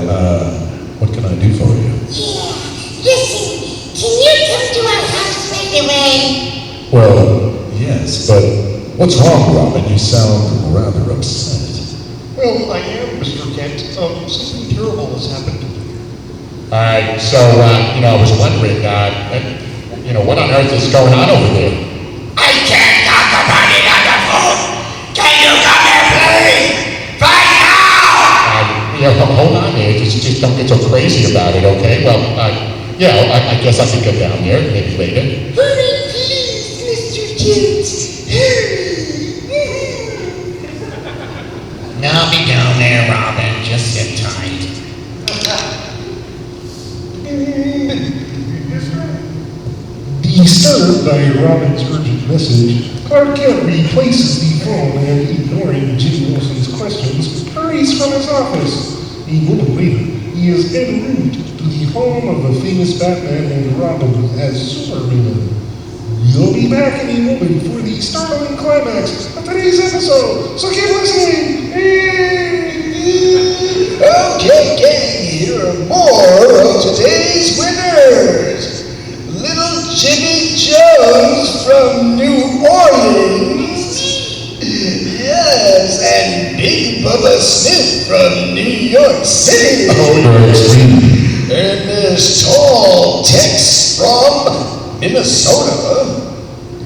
what can I do for you? Yeah, listen, can you come to our house right away? Well, yes, but what's wrong, Robin? You sound rather upset. Well, I am, Mr. Kent. Something terrible has happened. I was wondering, what on earth is going on over there? I can't talk about it on the phone. Can you come here, please? Right now! Hold on there. Just don't get so crazy about it, okay? Well, I guess I could go down there, maybe later. Hurry, please, Mr. Kent. Hurry. Now be down there, Robin. Just sit tight. Disturbed by Robin's urgent message, Clark Kent replaces the phone and, ignoring Jim Wilson's questions, hurries from his office. A little later, he is en route to the home of the famous Batman and Robin as Superman. We'll be back in a moment for the startling climax of today's episode, so keep listening! Okay, gang, here are more of today's winners. Little Jimmy Jones from New Orleans. Yes, and Big Bubba Smith from New York City. And there's Tall Tex from Minnesota.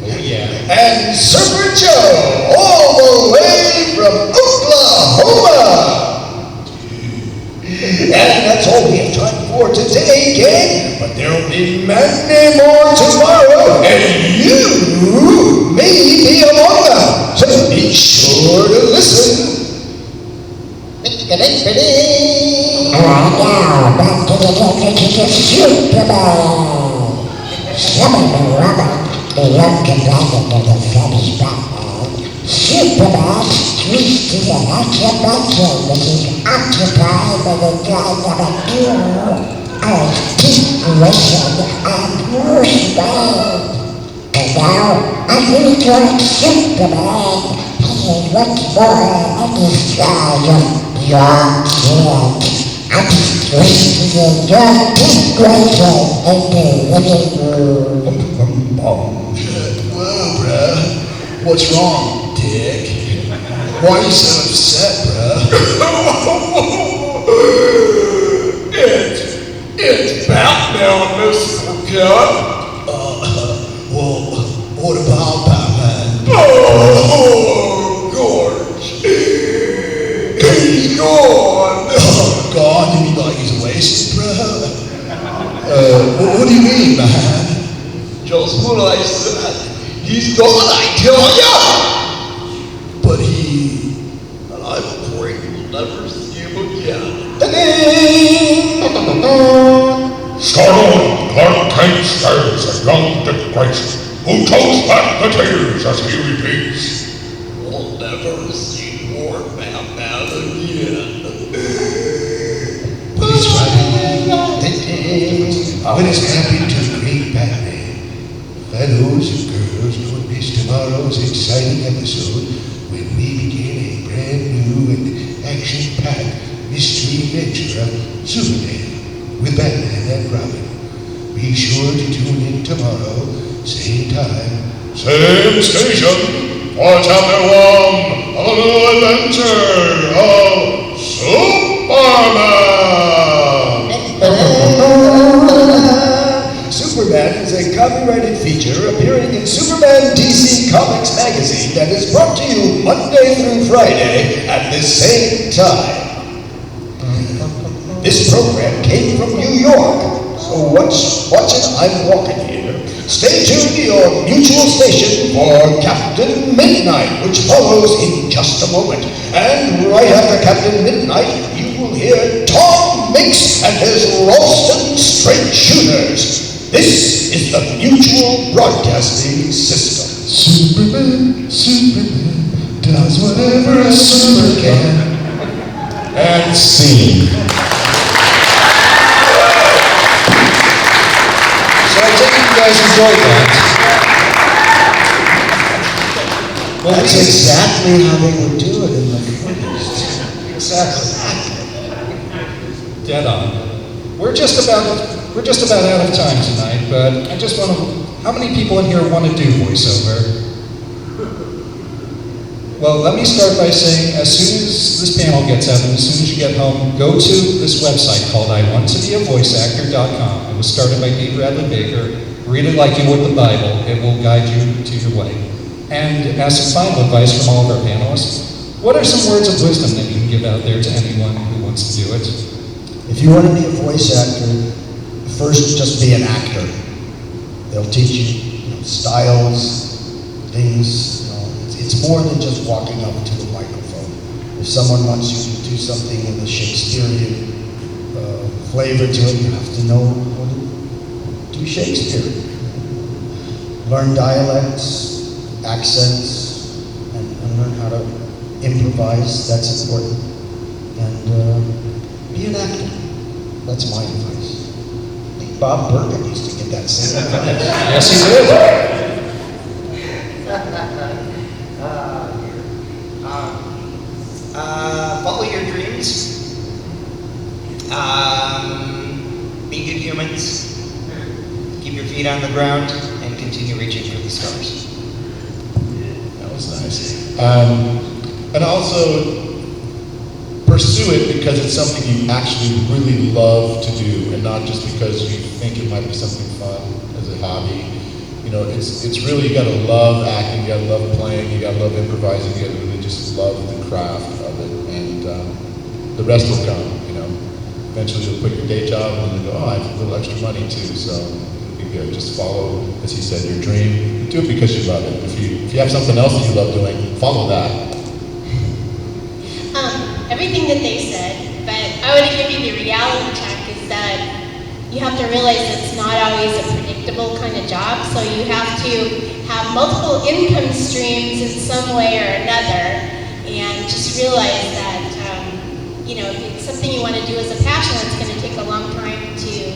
Oh yeah. And Surfer Joe, all the way from Oklahoma. And that's all we have time for today, gang. But there'll be many more tomorrow, and you may be among them. So be sure to listen. Alright, now, back to the Superman. Superman Robin, the young companion of the Fabulous Batman. Superman streaks to the action mansion, which is occupied by the guy number 2 of Frierson and Morphicon. And now, I'm going to like Superman. He is much more a destroyer. Your kid. I'm straight is a drug graduate in the living room. Whoa, bruh. What's wrong, Dick? Why are you so upset, bruh? It's Batman, Mr. Cat. Well, what about Batman? Oh, Gorge. He's gone. Gone? You mean like he's wasted, bruh? What do you mean, man? Just what I said. He's gone, I tell ya! But I'm afraid we'll never see him again. Startled, Clark Kent stares at young Dick Grayson, who chokes back the tears as he repeats, We'll never see more Batman again. What is happening to the great Batman? Fellows and girls, don't miss tomorrow's exciting episode when we begin a brand new and action-packed mystery adventure of Superman with Batman and Robin. Be sure to tune in tomorrow, same time. same station, for Chapter 1 of a new adventure of Superman. Superman is a copyrighted feature appearing in Superman DC Comics magazine that is brought to you Monday through Friday at the same time. This program came from New York, so watch it, I'm walking here. Stay tuned to your mutual station for Captain Midnight, which follows in just a moment. And right after Captain Midnight, you will hear Tom Mix and his Ralston Straight Shooters. This is the Mutual Broadcasting System. Superman does whatever a super can. And scene. So I take it you guys enjoyed that. Well, That's exactly how they would do it in the 40s. Exactly. dead on. We're just about out of time tonight, but I just want to. How many people in here want to do voiceover? Well, let me start by saying, as soon as this panel gets out and as soon as you get home, go to this website called iwanttobeavoiceactor.com. It was started by D. Bradley Baker. Read it like you would the Bible. It will guide you to your way. And ask some final advice from all of our panelists. What are some words of wisdom that you can give out there to anyone who wants to do it? If you want to be a voice actor, first just be an actor. They'll teach you, styles, things. It's more than just walking up to a microphone. If someone wants you to do something with a Shakespearean flavor to it, you have to know how to do Shakespeare. Learn dialects, accents, and learn how to improvise. That's important. And be an actor. That's my advice. I think Bob Bergen used to get that same advice. Yes, he did. Follow your dreams. Be good humans. Keep your feet on the ground and continue reaching for the stars. That was nice. And also, pursue it because it's something you actually really love to do, and not just because you think it might be something fun as a hobby. It's really, you gotta love acting, you gotta love playing, you gotta love improvising, you gotta really just love the craft of it, and the rest will come. Eventually you'll quit your day job and then you'll go, oh, I have a little extra money too, so it'll be good. Just follow, as he said, your dream. Do it because you love it. If you have something else that you love doing, follow that. Everything that they said, but I want to give you the reality check is that you have to realize it's not always a predictable kind of job, so you have to have multiple income streams in some way or another, and just realize that, if it's something you want to do as a passion, it's going to take a long time to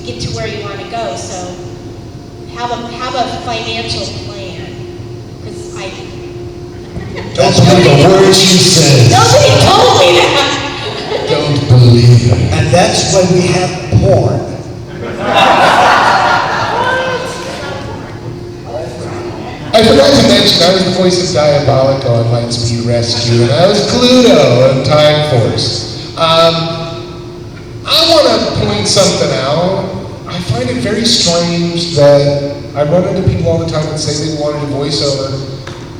get to where you want to go, so have a financial plan, because Don't believe the words you said. nobody told me that. Don't believe it. And that's when we have porn. I forgot to mention, I was the voice of Diabolico on Lightspeed Rescue, and I was Cluedo on Time Force. I want to point something out. I find it very strange that I run into people all the time that say they want to do voiceover,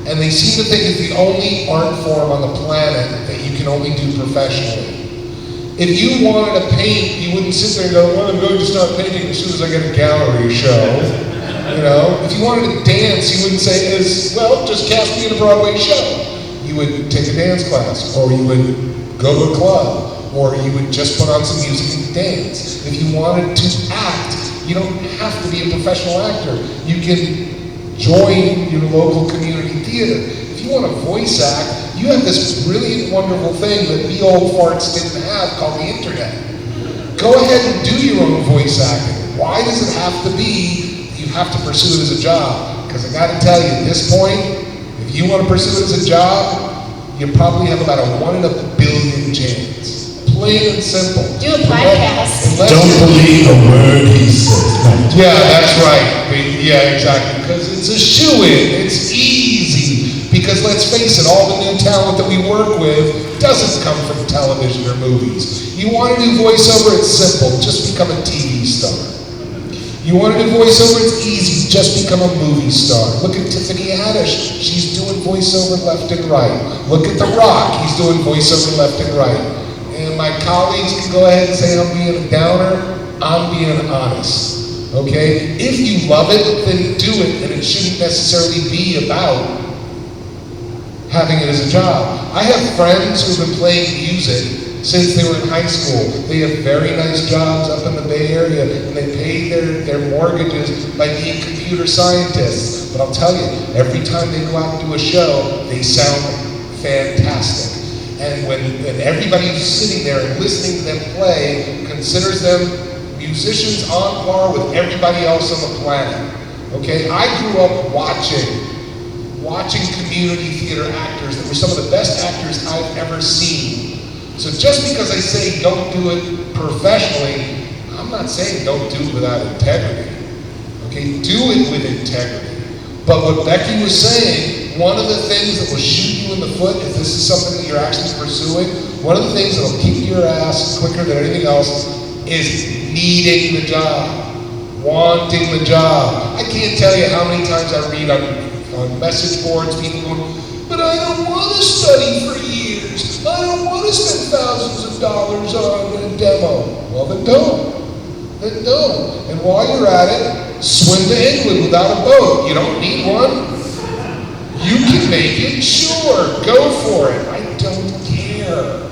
and they seem to think it's the only art form on the planet that you can only do professionally. If you wanted to paint, you wouldn't sit there and go, well, I'm going to start painting as soon as I get a gallery show. You know, if you wanted to dance, you wouldn't say, well, just cast me in a Broadway show. You would take a dance class, or you would go to a club, or you would just put on some music and dance. If you wanted to act, you don't have to be a professional actor. You can join your local community theater. If you want to voice act, you have this brilliant, wonderful thing that we old farts didn't have called the internet. Go ahead and do your own voice acting. Why does it have to be you have to pursue it as a job? Because I got to tell you, at this point, if you want to pursue it as a job, you probably have about a 1 in a billion chance. Plain and simple. Do a podcast. Don't believe a word he says. Yeah, that's right. Yeah, exactly. Because it's a shoo-in. It's easy. Because let's face it, all the new talent that we work with doesn't come from television or movies. You want to do voiceover, it's simple. Just become a TV star. You want to do voiceover, it's easy. Just become a movie star. Look at Tiffany Haddish. She's doing voiceover left and right. Look at The Rock. He's doing voiceover left and right. And my colleagues can go ahead and say I'm being a downer. I'm being honest. Okay? If you love it, then do it. And it shouldn't necessarily be about having it as a job. I have friends who've been playing music since they were in high school. They have very nice jobs up in the Bay Area, and they pay their mortgages by being computer scientists. But I'll tell you, every time they go out and do a show, they sound fantastic. And when everybody who's sitting there and listening to them play considers them musicians on par with everybody else on the planet. Okay, I grew up watching community theater actors that were some of the best actors I've ever seen. So just because I say don't do it professionally, I'm not saying don't do it without integrity. Okay, do it with integrity. But what Becky was saying, one of the things that will shoot you in the foot, if this is something that you're actually pursuing, one of the things that will kick your ass quicker than anything else is needing the job, wanting the job. I can't tell you how many times I read on message boards, people going, but I don't want to study for years. I don't want to spend thousands of dollars on a demo. Well, then don't. Then don't. And while you're at it, swim to England without a boat. You don't need one. You can make it, sure. Go for it. I don't care.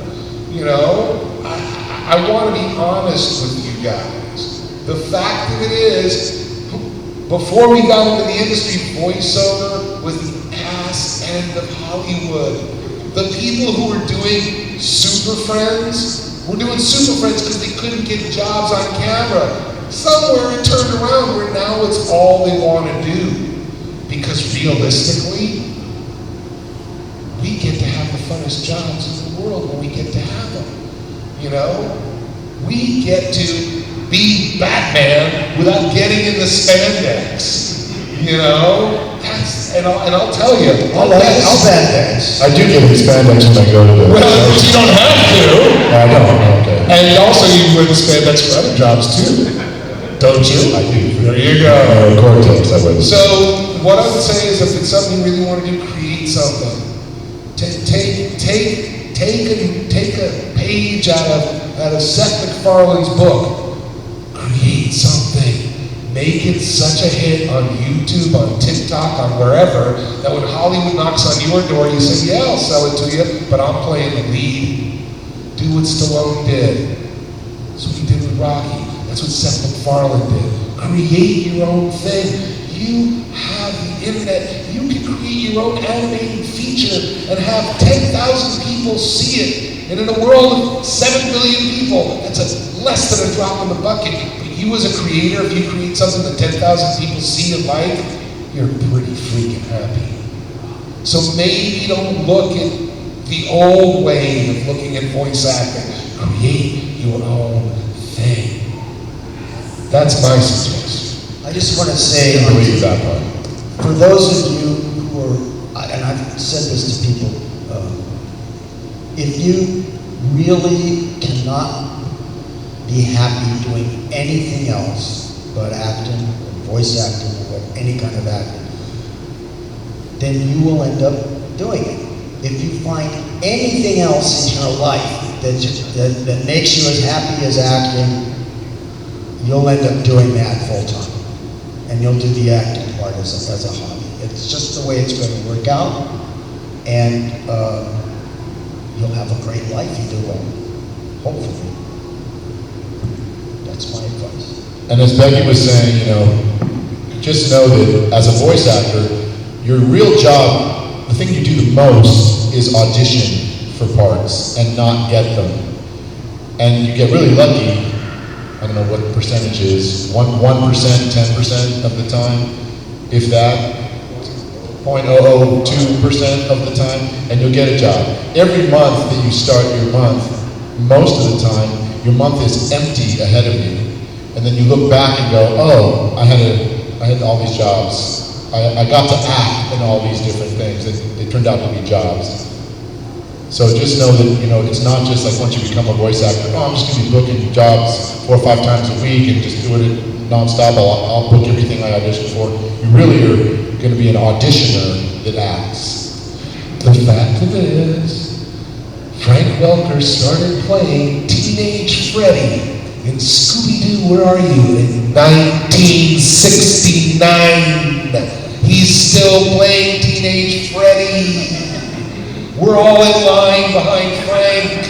You know, I want to be honest with you guys. The fact of it is, before we got into the industry, voiceover was the ass end of Hollywood. The people who were doing Super Friends were doing Super Friends because they couldn't get jobs on camera. Somewhere it turned around where now it's all they want to do. Because realistically, we get to have the funnest jobs in the world when we get to have them. You know? We get to be Batman without getting in the spandex. You know? And I'll tell you. I'll bad I do get in spandex when I go to the... Well, but you don't have to. I don't, okay. And also you wear the spandex for other jobs too. Don't you? I do. There you go. Cortex, I would. So what I would say is if it's something you really want to do, create something. Take a page out of Seth MacFarlane's book. Create something. Make it such a hit on YouTube, on TikTok, on wherever, that when Hollywood knocks on your door, you say, yeah, I'll sell it to you, but I'm playing the lead. Do what Stallone did. That's what he did with Rocky. That's what Seth MacFarlane did. Create your own thing. You have the internet. You can create your own animated feature and have 10,000 people see it. And in a world of 7 billion people, that's less than a drop in the bucket. But you as a creator, if you create something that 10,000 people see and like, you're pretty freaking happy. So maybe don't look at the old way of looking at voice acting. create your own thing. That's my suggestion. I just want to say, I believe that part. for those of you who are, and I've said this to people, if you really cannot be happy doing anything else but acting, or voice acting, or any kind of acting, then you will end up doing it. If you find anything else in your life that makes you as happy as acting, you'll end up doing that full time. And you'll do the acting part as a hobby. It's just the way it's going to work out, and you'll have a great life. You do well, hopefully. That's my advice. And as Becky was saying, just know that as a voice actor, your real job, the thing you do the most is audition for parts and not get them. And you get really lucky, I don't know what the percentage is, 1%, 10% of the time, if that, 0.002% of the time, and you'll get a job. Every month that you start your month, most of the time, your month is empty ahead of you. And then you look back and go, oh, I had all these jobs. I got to act in all these different things. It turned out to be jobs. So just know that, it's not just like once you become a voice actor, oh, I'm just going to be booking jobs 4 or 5 times a week and just doing it nonstop. I'll book everything I audition for. You really are going to be an auditioner that acts. The fact of it is, Frank Welker started playing Teenage Freddy in Scooby-Doo, Where Are You? In 1969. He's still playing Teenage Freddy. We're all in line behind Frank.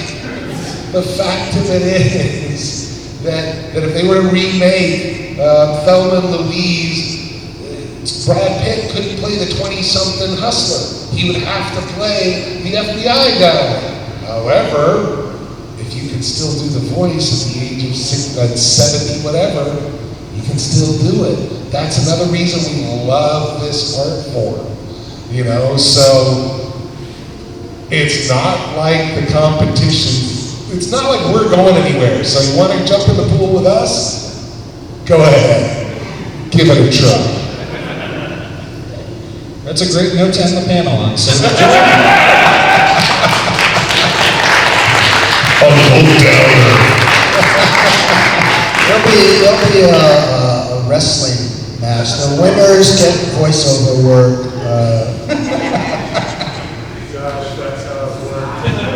The fact of it is that if they were to remake Thelma and Louise, Brad Pitt couldn't play the 20-something hustler. He would have to play the FBI guy. However, if you can still do the voice at the age of 70, whatever, you can still do it. That's another reason we love this art form. So it's not like the competition. It's not like we're going anywhere. So you want to jump in the pool with us? Go ahead. Give it a try. That's a great note to end the panel on. So There'll be a wrestling match. The winners get voiceover work.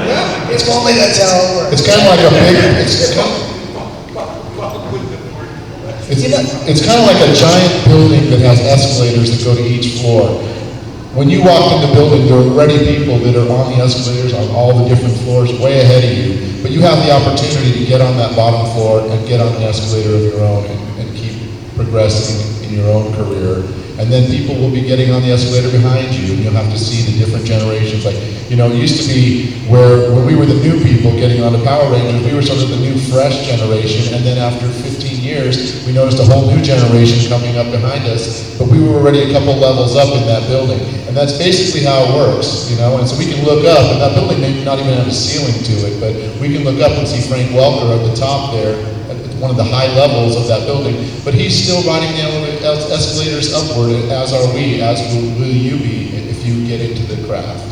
Yeah, it's only that's how it works. It's kind of like a big, it's kind of like a giant building that has escalators that go to each floor. When you walk in the building, there are already people that are on the escalators on all the different floors way ahead of you. But you have the opportunity to get on that bottom floor and get on an escalator of your own and keep progressing in your own career. And then people will be getting on the escalator behind you, and you'll have to see the different generations. Like, it used to be where when we were the new people getting on the Power Rangers, we were sort of the new fresh generation, and then after 15 years, we noticed a whole new generation coming up behind us, but we were already a couple levels up in that building. And that's basically how it works, and so we can look up, and that building may not even have a ceiling to it, but we can look up and see Frank Welker at the top there, at one of the high levels of that building, but he's still riding the escalators upward, as are we, as will you be if you get into the craft.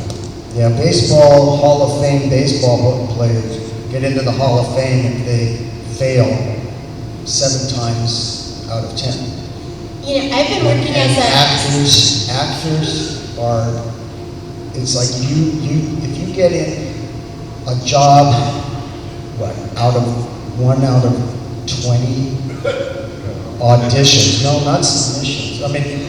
Yeah, baseball, Hall of Fame baseball players get into the Hall of Fame if they fail 7 times out of 10. I've been working And as a... actors are, it's like if you get in a job, out of 1 out of 20 auditions, no, not submissions. I mean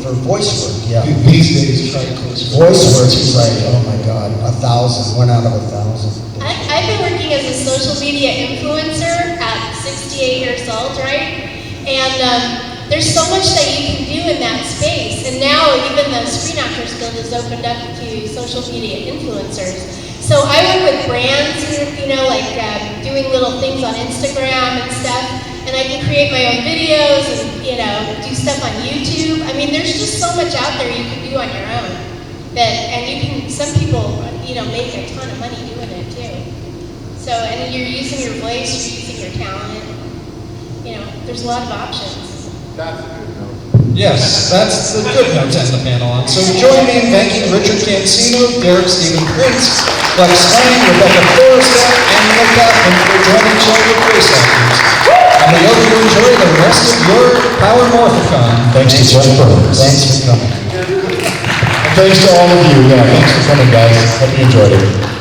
for voice work, yeah. These days, try to close. Voice work is like, oh my God, 1,000, 1 out of 1,000. I've been working as a social media influencer at 68 years old, right? And there's so much that you can do in that space. And now even the Screen Actors Guild has opened up to social media influencers. So I work with brands, doing little things on Instagram and stuff. And I can create my own videos and, do stuff on YouTube. I mean, there's just so much out there you can do on your own. Some people, make a ton of money doing it too. So, and you're using your voice, you're using your talent. You know, there's a lot of options. That's a good note. Yes, that's the good note to end the panel on. So join me in thanking Richard Cancino, Derek Stephen Prince, Lex Stein, Rebecca Forrester, and Neil Kaplan for joining Children Voice Actors. And we hope you enjoy the rest of your Power Morphicon. Thanks to Jeff Burns. Thanks for coming. And thanks to all of you. Yeah, thanks for coming, guys. Hope you enjoyed it.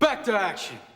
Back to action.